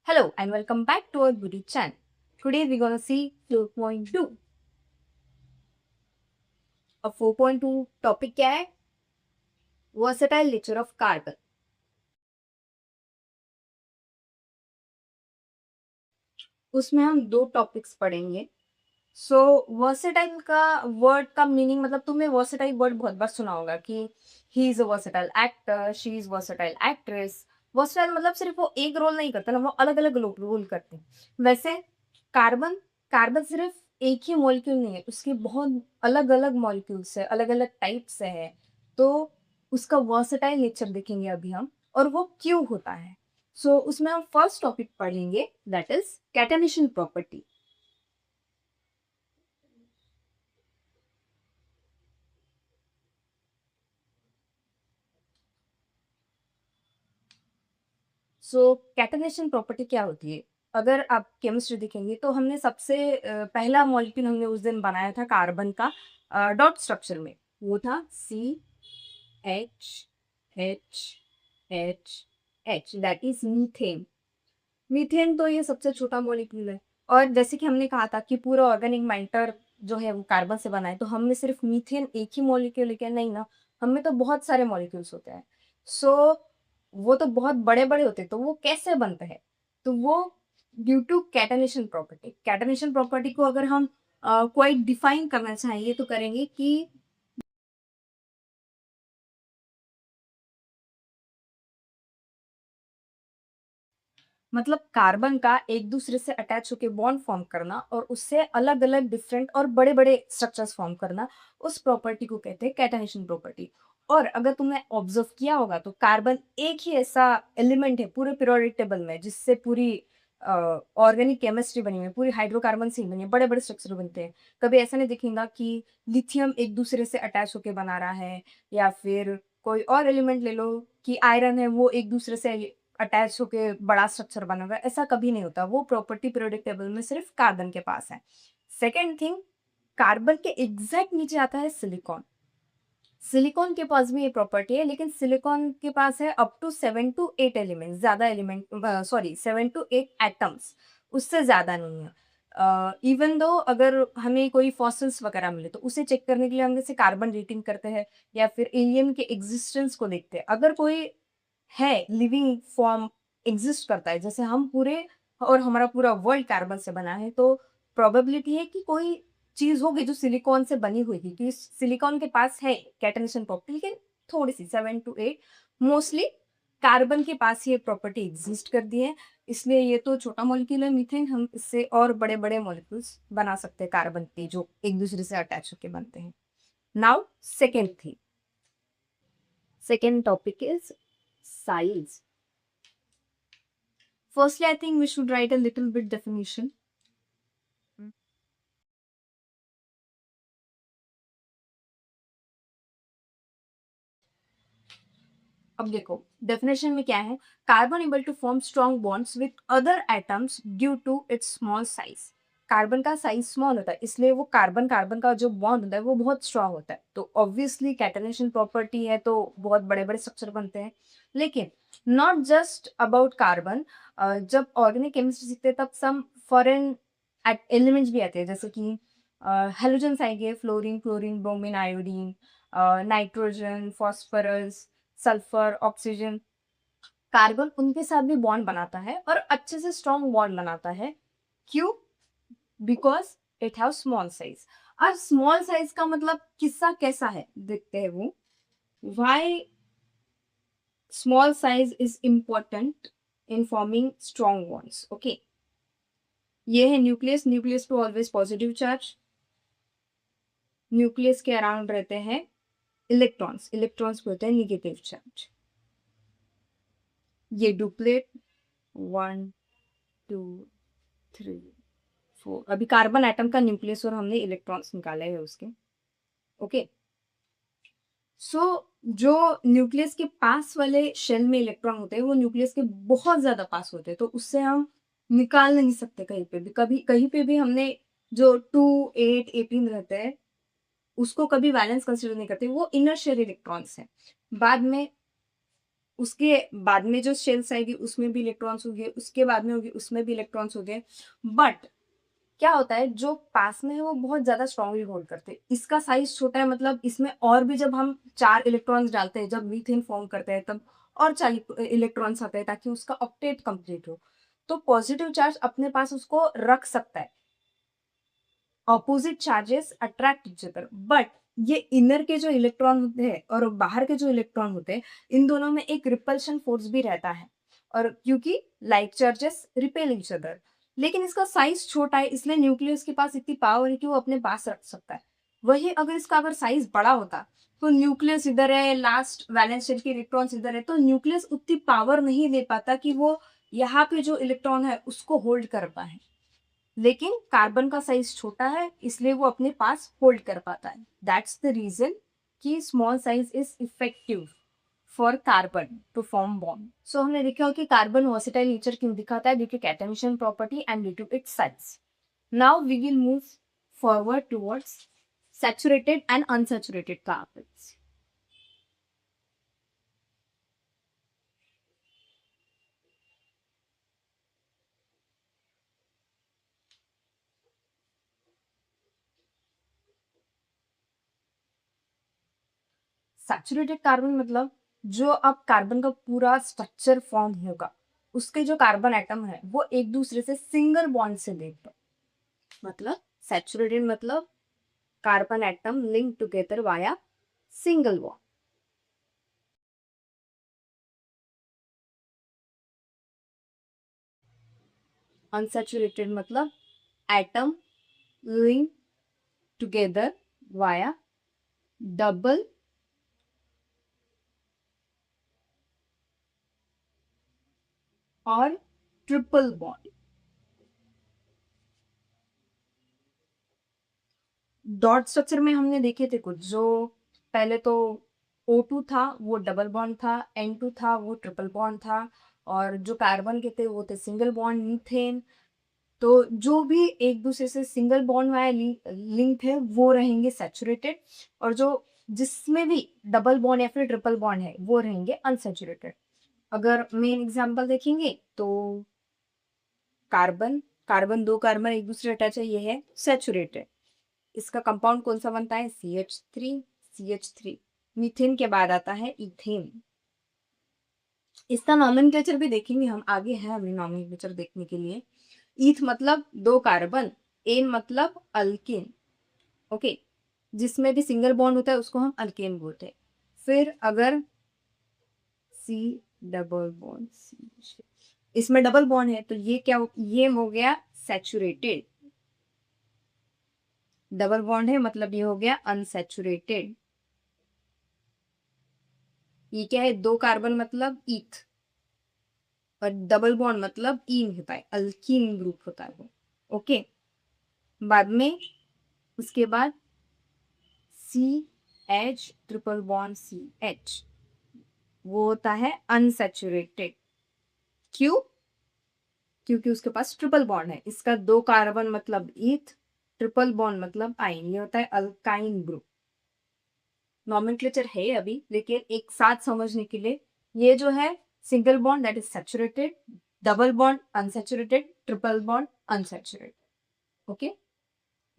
Hello and welcome back to our beauty channel. Today we're gonna see 4.2. और 4.2 topic क्या है? Versatile nature of carbon. उसमें हम दो टॉपिक्स पढ़ेंगे. सो वर्सेटाइल का वर्ड का मीनिंग मतलब तुमने वर्सेटाइल वर्ड बहुत बार सुना होगा कि he is a versatile actor, she is versatile actress. Versatile मतलब सिर्फ वो एक रोल नहीं करते ना, वो अलग अलग रोल करते हैं. वैसे कार्बन कार्बन सिर्फ एक ही मॉलिक्यूल नहीं है, उसके बहुत अलग अलग मॉलिक्यूल्स है, अलग अलग टाइप से है. तो उसका वर्सेटाइल नेचर देखेंगे अभी हम, और वो क्यों होता है. सो उसमें हम फर्स्ट टॉपिक पढ़ेंगे, that is catenation property. So catenation property क्या होती है? अगर आप केमिस्ट्री देखेंगे तो हमने सबसे पहला मॉलिक्यूल हमने उस दिन बनाया था कार्बन का, डॉट स्ट्रक्चर में. वो था CH H that is methane. Methane तो ये सबसे छोटा मॉलिक्यूल है. और जैसे कि हमने कहा था कि पूरा ऑर्गेनिक मैटर जो है वो कार्बन से बना है, तो हमने सिर्फ मीथेन एक ही मॉलिक्यूल है नहीं ना, हमें तो बहुत सारे मॉलिक्यूल्स होते हैं. सो वो तो बहुत बड़े बड़े होते हैं, तो वो कैसे बनते हैं? तो वो due to catenation property. Catenation property को अगर हम कोई डिफाइन करना चाहिए तो करेंगे कि मतलब कार्बन का एक दूसरे से अटैच होकर बॉन्ड फॉर्म करना और उससे अलग अलग डिफरेंट और बड़े बड़े स्ट्रक्चर्स फॉर्म करना, उस प्रॉपर्टी को कहते हैं कैटेनेशन प्रॉपर्टी. और अगर तुमने ऑब्जर्व किया होगा तो कार्बन एक ही ऐसा एलिमेंट है पूरे पीरियोडिक टेबल में जिससे पूरी ऑर्गेनिक केमिस्ट्री बनी हुई है, पूरी हाइड्रोकार्बन से ही बनी है, बड़े बड़े स्ट्रक्चर बनते हैं. कभी ऐसा नहीं दिखेगा कि लिथियम एक दूसरे से अटैच होकर बना रहा है, या फिर कोई और एलिमेंट ले लो कि आयरन है वो एक दूसरे से अटैच होके बड़ा स्ट्रक्चर बना हुआ है. ऐसा कभी नहीं होता. वो प्रॉपर्टी पीरियोडिक टेबल में सिर्फ कार्बन के पास है. सेकेंड थिंग, कार्बन के एग्जैक्ट नीचे आता है सिलिकॉन. सिलिकॉन के पास भी ये प्रॉपर्टी है, लेकिन सिलिकॉन के पास है अप टू 7 to 8 एलिमेंट, ज्यादा एलिमेंट, सॉरी 7 to 8 एटम्स, उससे ज्यादा नहीं है. इवन दो अगर हमें कोई फॉसिल्स वगैरह मिले तो उसे चेक करने के लिए हम जैसे कार्बन रेटिंग करते हैं, या फिर एलियन के एग्जिस्टेंस को देखते हैं. अगर कोई है लिविंग फॉर्म एग्जिस्ट करता है जैसे हम पूरे, और हमारा पूरा वर्ल्ड कार्बन से बना है, तो प्रोबेबिलिटी है कि कोई चीज होगी जो सिलिकॉन से बनी हुई थी, कि सिलिकॉन के पास है कैटेनेशन प्रॉपर्टी, लेकिन थोड़ी सी 7 to 8. मोस्टली कार्बन के पास ये प्रॉपर्टी एग्जिस्ट कर दी है. इसलिए ये तो छोटा मॉलिक्यूल है मीथेन, हम इससे और बड़े बड़े मॉलिक्यूल्स बना सकते हैं कार्बन के जो एक दूसरे से अटैच होकर बनते हैं. Now second thing, second topic is size. Firstly, I think we should write a little bit definition. अब देखो डेफिनेशन में क्या है. Carbon able to form strong bonds with other atoms due to its small size. Carbon का size small होता है, इसलिए वो कार्बन कार्बन का जो बॉन्ड होता है वो बहुत स्ट्रॉन्ग होता है. तो ऑब्वियसली कैटेनेशन प्रॉपर्टी है तो बहुत बड़े बड़े स्ट्रक्चर बनते हैं. लेकिन नॉट जस्ट अबाउट कार्बन. जब ऑर्गेनिक केमिस्ट्री सीखते हैं तब सम फॉरेन एलिमेंट्स भी आते हैं, जैसे कि हेलोजन्स आएंगे, fluorine, chlorine, bromine, iodine, nitrogen, phosphorus, sulphur, oxygen. Carbon उनके साथ भी बॉन्ड बनाता है और अच्छे से स्ट्रॉन्ग बॉन्ड बनाता है. क्यों? Because it have small size. और स्मॉल साइज का मतलब किस्सा कैसा है देखते हैं वो. Why small size is important in forming strong bonds. Okay, ये है nucleus. Nucleus to always positive charge. Nucleus के अराउंड रहते हैं इलेक्ट्रॉन्स. इलेक्ट्रॉन्स को होते हैं निगेटिव चार्ज. ये डुप्लेट 1 2 3 4. अभी कार्बन एटम का न्यूक्लियस और हमने इलेक्ट्रॉन्स निकाले हैं उसके. ओके, सो जो न्यूक्लियस के पास वाले शेल में इलेक्ट्रॉन होते हैं वो न्यूक्लियस के बहुत ज्यादा पास होते हैं, तो उससे हम निकाल नहीं सकते कहीं पे भी. कभी कहीं पे भी हमने जो 2 8 18 रहते हैं उसको कभी वैलेंस कंसिडर नहीं करते, वो इनर शेल इलेक्ट्रॉन्स है. बाद में उसके बाद में जो शेल्स आएगी उसमें भी इलेक्ट्रॉन्स होंगे, उसके बाद में होगी उसमें भी इलेक्ट्रॉन्स होंगे। बट क्या होता है, जो पास में है वो बहुत ज़्यादा स्ट्रांगली होल्ड करते हैं। इसका साइज़ छोटा है, मतलब इसमें और भी जब हम 4 इलेक्ट्रॉन्स डालते हैं, जब मीथेन फॉर्म करते हैं तब और 4 इलेक्ट्रॉन्स आते हैं ताकि उसका ऑक्टेट कंप्लीट हो। तो पॉजिटिव चार्ज अपने पास उसको रख सकता है। Opposite charges attract each other, but ये इनर के जो इलेक्ट्रॉन होते हैं और बाहर के जो इलेक्ट्रॉन होते हैं, इन दोनों में एक रिपल्शन फोर्स भी रहता है, और क्योंकि like charges repel each other. लेकिन इसका साइज छोटा है, इसलिए न्यूक्लियस के पास इतनी पावर है कि वो अपने पास रख सकता है। वही अगर इसका अगर साइज बड़ा होता तो न्यूक्लियस इधर है, लास्ट वैलेंस शेल के इलेक्ट्रॉन्स इधर है, तो न्यूक्लियस उतनी पावर नहीं दे पाता कि वो यहाँ पे जो इलेक्ट्रॉन है उसको होल्ड कर पाए। लेकिन कार्बन का साइज छोटा है, इसलिए वो अपने पास होल्ड कर पाता है। दैट्स द रीजन कि small size is effective for carbon to form bond. So हमने देखा हो कि कार्बन वर्सेटाइल नेचर क्यों दिखाता है, due to catenation property and due to its size. Now we will move forward towards saturated and unsaturated carbons. Saturated carbon मतलब जो अब कार्बन का पूरा स्ट्रक्चर फॉर्म होगा, उसके जो कार्बन एटम है वो एक दूसरे से सिंगल बॉन्ड से लिंक्ड है। मतलब सैचुरेटेड मतलब carbon atom link together via single bond. Unsaturated मतलब atom link together via double और ट्रिपल बॉन्ड। डॉट स्ट्रक्चर में हमने देखे थे कुछ, जो पहले तो O2 था वो डबल बॉन्ड था, N2 था वो ट्रिपल बॉन्ड था, और जो कार्बन के थे वो थे सिंगल बॉन्ड मीथेन। तो जो भी एक दूसरे से सिंगल बॉन्ड वाले लिंक है वो रहेंगे सैचुरेटेड, और जो जिसमें भी डबल बॉन्ड या फिर ट्रिपल बॉन्ड है वो रहेंगे अनसैचुरेटेड। अगर मेन एग्जांपल देखेंगे तो कार्बन, कार्बन दो कार्बन एक दूसरे अटैच है, ये है सैचुरेटेड। इसका कंपाउंड कौन सा बनता है, CH3। मीथेन के बाद आता है इथेन। इसका नॉमेनक्लेचर भी देखेंगे हम, आगे है अभी नॉमेनक्लेचर देखने के लिए। ईथ मतलब दो कार्बन, एन मतलब अल्केन। ओके, जिसमें भी सिंगल बॉन्ड होता है उसको हम अल्केन बोलते हैं। फिर अगर सी डबल बॉन्ड सी, इसमें डबल बॉन्ड है तो ये क्या ये हो गया सैचुरेटेड। डबल बॉन्ड है मतलब ये हो गया अनसैचुरेटेड। ये क्या है, दो कार्बन मतलब ईथ, और डबल बॉन्ड मतलब ईन होता है, अल्कीन ग्रुप होता है वो। ओके, बाद में उसके बाद CH ट्रिपल बॉन्ड CH, वो होता है अनसैचुरेटेड। क्यों, क्योंकि उसके पास ट्रिपल बॉन्ड है। इसका दो कार्बन मतलब ईथ, ट्रिपल बॉन्ड मतलब आइन, ये होता है अल्काइन ग्रुप। नॉमेनक्लेचर है अभी, लेकिन एक साथ समझने के लिए, ये जो है single bond that is saturated, double bond unsaturated, triple bond unsaturated. Okay,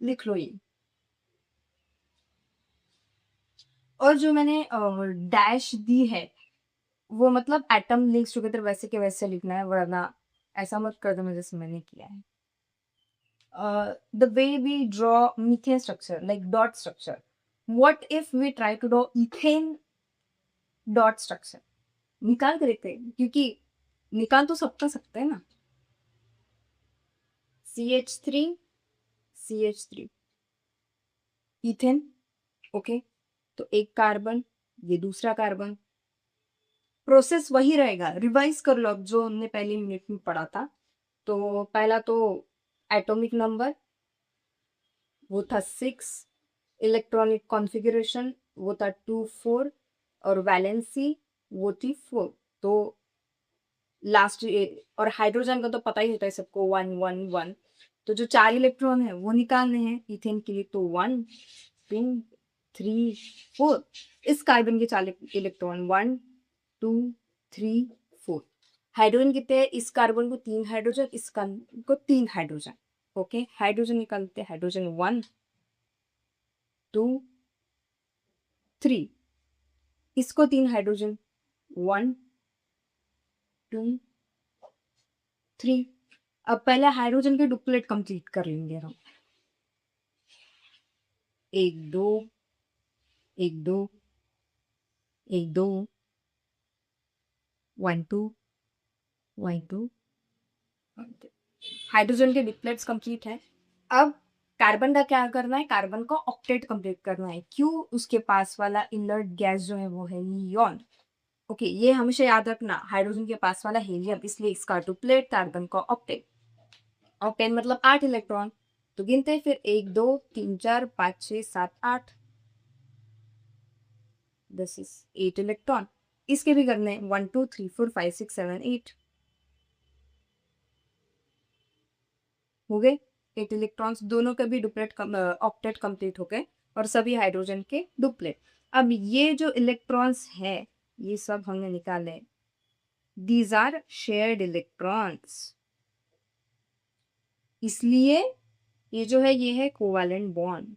लिख लो ये। और जो मैंने डैश दी है वो मतलब एटम लिंक्स टुगेदर वैसे के वैसे लिखना है, वरना ऐसा मत कर दो जैसे मैंने किया है। The way we draw methane structure, like dot structure. What if we try to draw ethane dot structure? निकाल के देखते हैं, क्योंकि निकाल तो सबका सकते हैं ना। CH3 CH3 ethane. ओके, तो एक कार्बन, ये दूसरा कार्बन, प्रोसेस वही रहेगा। रिवाइज कर लो अब जो हमने पहली मिनट में पढ़ा था। तो पहला तो एटॉमिक नंबर वो था 6, इलेक्ट्रॉनिक कॉन्फ़िगरेशन वो था 2 4, और वैलेंसी वो थी 4। तो लास्ट, और हाइड्रोजन का तो पता ही होता है सबको, 1 1 1। तो जो 4 इलेक्ट्रॉन है वो निकालने हैं इथेन के लिए, तो 1 2 3 4। इस कार्बन के 4 इलेक्ट्रॉन 1 2 3 4 हाइड्रोजन कितने हैं? इस कार्बन को 3 हाइड्रोजन, इस कार्बन को 3 हाइड्रोजन। ओके, हाइड्रोजन निकालते हैं। हाइड्रोजन 1 2 3, इसको 3 हाइड्रोजन 1 2 3। अब पहले हाइड्रोजन के डुप्लेट कंप्लीट कर लेंगे हम। 1 2 1 2 1 2 1 2 1 2। हाइड्रोजन के डिप्लेट्स कंप्लीट है। अब कार्बन का क्या करना है? कार्बन को ऑक्टेट कंप्लीट करना है। क्यों? उसके पास वाला इनर्ट गैस जो है वो है नियॉन। ओके, ये हमेशा याद रखना, हाइड्रोजन के पास वाला हीलियम, इसलिए इसका डुप्लेट, कार्बन का ऑक्टेट। ऑक्टेन मतलब 8 इलेक्ट्रॉन। तो गिनते हैं फिर 1 2 3 4 5 6 7 8। This is 8 electron. इसके भी करने 1 2 3 4 5 6 7 8 हो गए। 8 इलेक्ट्रॉन्स, दोनों के भी डुप्लेट ऑक्टेट कंप्लीट हो गए और सभी हाइड्रोजन के डुप्लेट। अब ये जो इलेक्ट्रॉन्स है ये सब हमने निकाले। दीज आर शेयर्ड इलेक्ट्रॉन्स, इसलिए ये जो है ये है कोवैलेंट बॉन्ड।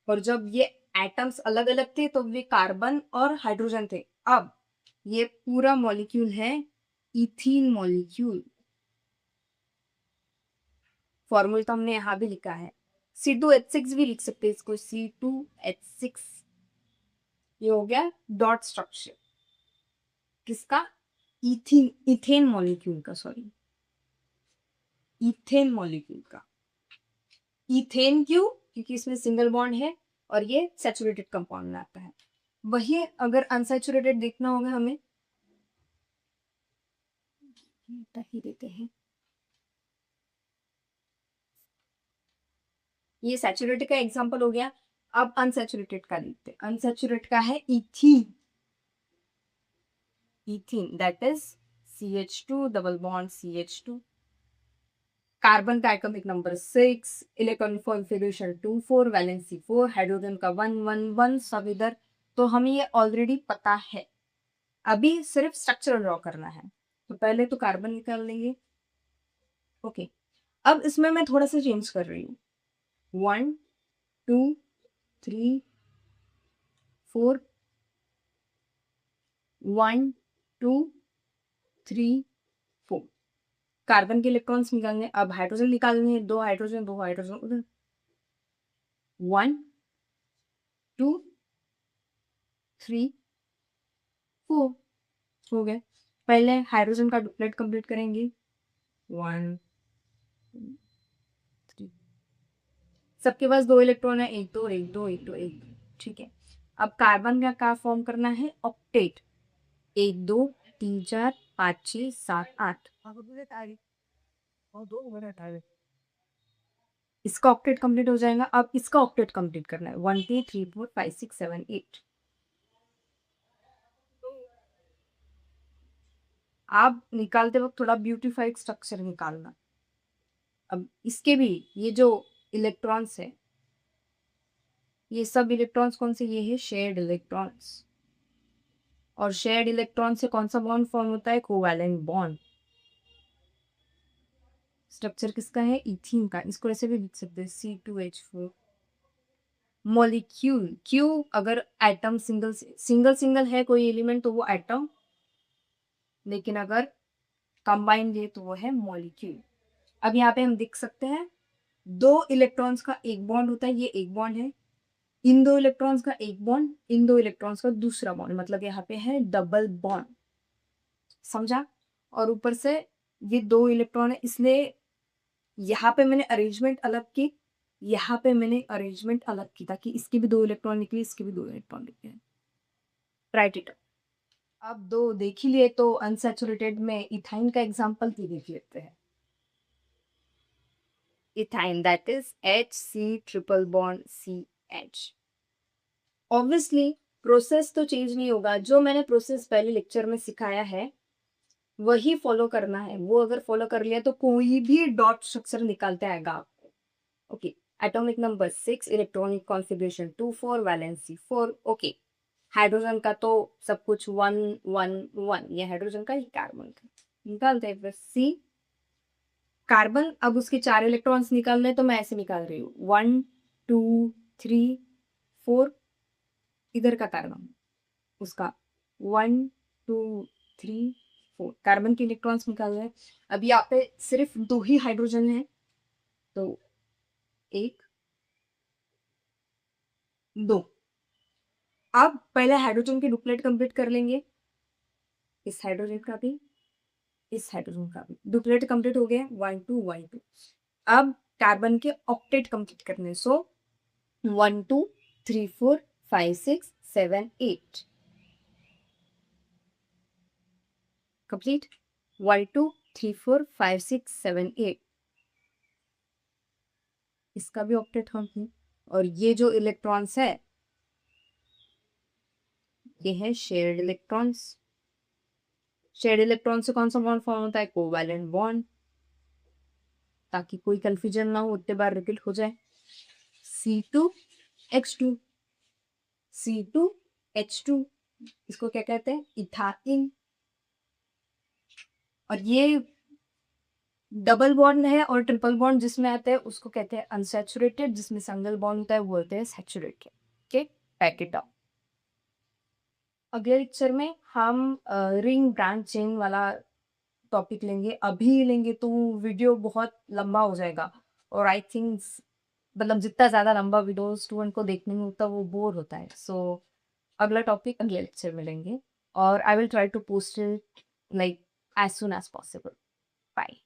और जब ये एटम्स अलग अलग थे तो वे कार्बन और हाइड्रोजन थे। अब ये पूरा मॉलिक्यूल है इथीन मॉलिक्यूल। फॉर्मूला तो हमने यहां भी लिखा है। C2H6 भी लिख सकते हैं इसको, C2H6। ये हो गया डॉट स्ट्रक्चर किसका? इथीन, इथेन मॉलिक्यूल का, सॉरी, इथेन मॉलिक्यूल का। इथेन क्यों? क्योंकि इसमें सिंगल बॉन्ड है और ये सैचुरेटेड कंपाउंड में आता है। वही अगर अनसैचुरेटेड देखना होगा हमें, ही देते हैं। ये सैचुरेटेड का एग्जांपल हो गया। अब अनसैचुरेटेड का देखते हैं। अनसैचुरेटेड का है ethene. Ethene that is CH2 double bond CH2। Carbon का atomic number 6, electron configuration 2 4, valency 4, hydrogen का 1 1 1 सब इधर। तो हमें ये ऑलरेडी पता है, अभी सिर्फ स्ट्रक्चर ड्रॉ करना है। तो पहले तो कार्बन निकाल लेंगे। ओके, अब इसमें मैं थोड़ा सा चेंज कर रही हूँ। 1 2 3 4 1 2 3 4। कार्बन के इलेक्ट्रॉन्स निकालने, अब हाइड्रोजन निकालने हैं। 2 हाइड्रोजन 2 हाइड्रोजन उधर। 1 2 3 4 हो गए। पहले हाइड्रोजन का डुप्लेट कंप्लीट करेंगे। 1 2 3। सबके पास 2 इलेक्ट्रॉन है, 1 2 1 2 1 2 1 2। ठीक है। अब कार्बन का क्या फॉर्म करना है? ऑक्टेट। 1 2 3 4 5 6 7 8। इसका ऑक्टेट कंप्लीट हो जाएगा। अब इसका ऑक्टेट कंप्लीट करना है। 1 2 3 4 5 6 7 8। आप निकालते वक्त थोड़ा ब्यूटीफाइड स्ट्रक्चर निकालना। अब इसके भी ये जो इलेक्ट्रॉन्स है, ये सब इलेक्ट्रॉन्स कौन से? ये है शेयर्ड इलेक्ट्रॉन्स। और शेयर्ड इलेक्ट्रॉन से कौन सा बॉन्ड फॉर्म होता है? Covalent bond. स्ट्रक्चर किसका है? इथीन का। इसको ऐसे भी लिख सकते हैं, C2H4। मॉलिक्यूल, क्यों? अगर एटम सिंगल सिंगल सिंगल है कोई एलिमेंट तो वो एटम, लेकिन अगर कंबाइंड है तो वो है मॉलिक्यूल। अब यहाँ पे हम देख सकते हैं 2 इलेक्ट्रॉन्स का एक बॉन्ड होता है, ये एक बॉन्ड है। इन 2 इलेक्ट्रॉन्स का एक बॉन्ड, इन 2 इलेक्ट्रॉन्स का दूसरा बॉन्ड, मतलब यहाँ पे है डबल बॉन्ड। समझा? और ऊपर से ये 2 इलेक्ट्रॉन है, इसलिए यहाँ पे मैंने अरेंजमेंट अलग की, यहाँ पे मैंने अरेंजमेंट अलग की, ताकि इसके भी 2 इलेक्ट्रॉन निकले, इसके भी 2 इलेक्ट्रॉन निकले। Right it. अब 2 देख ही लिए तो अनसैचुरेटेड में इथाइन का एग्जांपल भी देख लेते हैं। Ethyne that is HC triple bond CH। Obviously process तो चेंज नहीं होगा, जो मैंने प्रोसेस पहले लेक्चर में सिखाया है वही फॉलो करना है। वो अगर फॉलो कर लिया तो कोई भी डॉट स्ट्रक्चर निकालते आएगा आपको। Okay, atomic number 6, electronic configuration 2 4, valency 4। Okay, hydrogen का तो सब कुछ 1 1 1, ये हाइड्रोजन का, ये कार्बन का। निकालते हैं फिर सी। कार्बन, अब उसके 4 इलेक्ट्रॉन्स निकालने हैं तो मैं ऐसे निकाल रही हूँ 1 2 3 4। इधर का कार्बन, उसका 1 2 3 4, कार्बन के इलेक्ट्रॉन्स निकाल रहे हैं। अब यहाँ पे सिर्फ 2 ही हाइड्रोजन है, तो 1 2। अब पहले हाइड्रोजन के डुप्लेट कंप्लीट कर लेंगे, इस हाइड्रोजन का भी, इस हाइड्रोजन का भी डुप्लेट कंप्लीट हो गया 1 2 1 2। अब कार्बन के ऑक्टेट कंप्लीट करने, सो 1 2 3 4 5 6 7 8 कंप्लीट। 1 2 3 4 5 6 7 8, इसका भी ऑक्टेट कंप्लीट। और ये जो इलेक्ट्रॉन्स है, ये है शेयर्ड इलेक्ट्रॉन्स। शेयर्ड इलेक्ट्रॉन से कौन सा बॉन्ड फॉर्म होता है? कोवैलेंट बॉन्ड, ताकि कोई कंफ्यूजन ना हो, उतने बार रिपीट हो जाए। C2H2, C2H2, इसको क्या कहते हैं? इथाइन। और ये डबल बॉन्ड है, और ट्रिपल बॉन्ड जिसमें आता है उसको कहते हैं अनसैचुरेटेड, जिसमें सिंगल बॉन्ड होता है वो बोलते हैं saturated. Okay, pack it up. अगले लेक्चर में हम रिंग ब्रांच चेन वाला टॉपिक लेंगे। अभी लेंगे तो वीडियो बहुत लंबा हो जाएगा, और आई थिंक मतलब जितना ज़्यादा लंबा वीडियो स्टूडेंट को देखने में उतना वो बोर होता है। सो अगला टॉपिक अगले लेक्चर में लेंगे, और I will try to post it like as soon as possible. Bye.